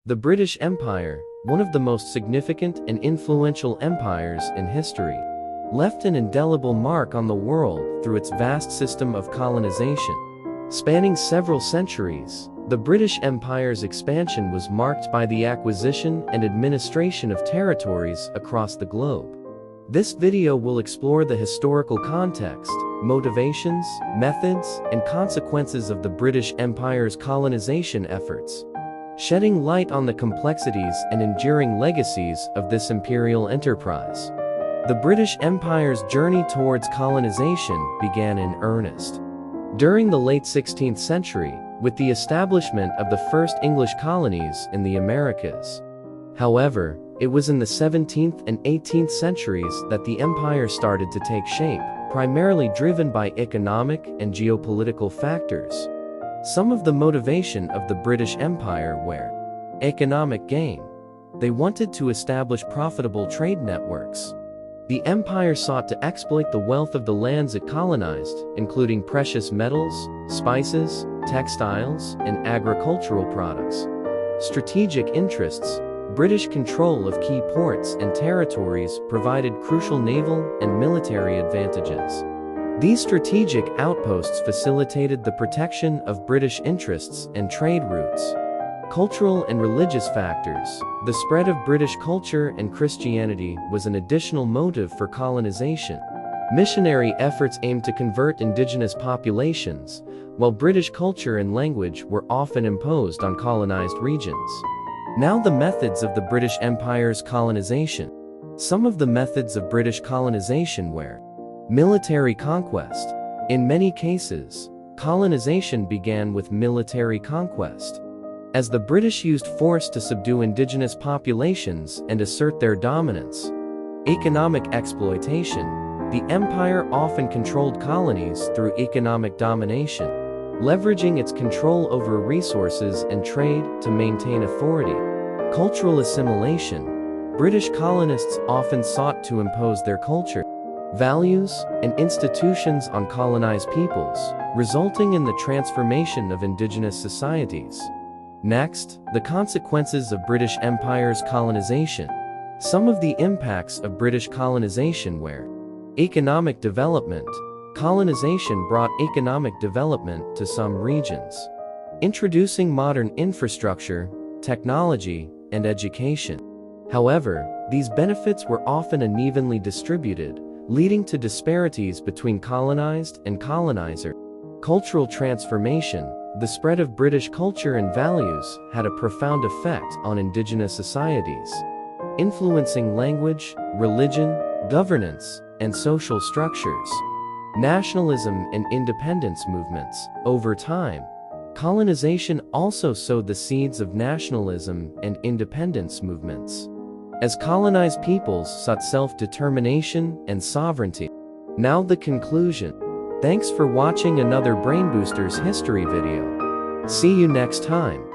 The British Empire, one of the most significant and influential empires in history, left an indelible mark on the world through its vast system of colonization. Spanning several centuries, the British Empire's expansion was marked by the acquisition and administration of territories across the globe. This video will explore the historical context, motivations, methods, and consequences of the British Empire's colonization efforts, shedding light on the complexities and enduring legacies of this imperial enterprise. The British Empire's journey towards colonization began in earnest during the late 16th century, with the establishment of the first English colonies in the Americas. However, it was in the 17th and 18th centuries that the empire started to take shape, primarily driven by economic and geopolitical factors. Some of the motivation of the British Empire were economic gain. They wanted to establish profitable trade networks. The empire sought to exploit the wealth of the lands it colonized, including precious metals, spices, textiles, and agricultural products. Strategic interests. British control of key ports and territories provided crucial naval and military advantages. These strategic outposts facilitated the protection of British interests and trade routes. Cultural and religious factors. The spread of British culture and Christianity was an additional motive for colonization. Missionary efforts aimed to convert indigenous populations, while British culture and language were often imposed on colonized regions. Now the methods of the British Empire's colonization. Some of the methods of British colonization were military conquest. In many cases, colonization began with military conquest, as the British used force to subdue indigenous populations and assert their dominance. Economic exploitation. The empire often controlled colonies through economic domination, leveraging its control over resources and trade to maintain authority. Cultural assimilation. British colonists often sought to impose their culture, values, and institutions on colonized peoples, resulting in the transformation of indigenous societies. Next, the consequences of British Empire's colonization. Some of the impacts of British colonization were economic development. Colonization brought economic development to some regions, introducing modern infrastructure, technology, and education. However, these benefits were often unevenly distributed, leading to disparities between colonized and colonizer. Cultural transformation. The spread of British culture and values had a profound effect on indigenous societies, influencing language, religion, governance, and social structures. Nationalism and independence movements. Over time, colonization also sowed the seeds of nationalism and independence movements, as colonized peoples sought self-determination and sovereignty. Now the conclusion. Thanks for watching another Brain Boosters history video. See you next time.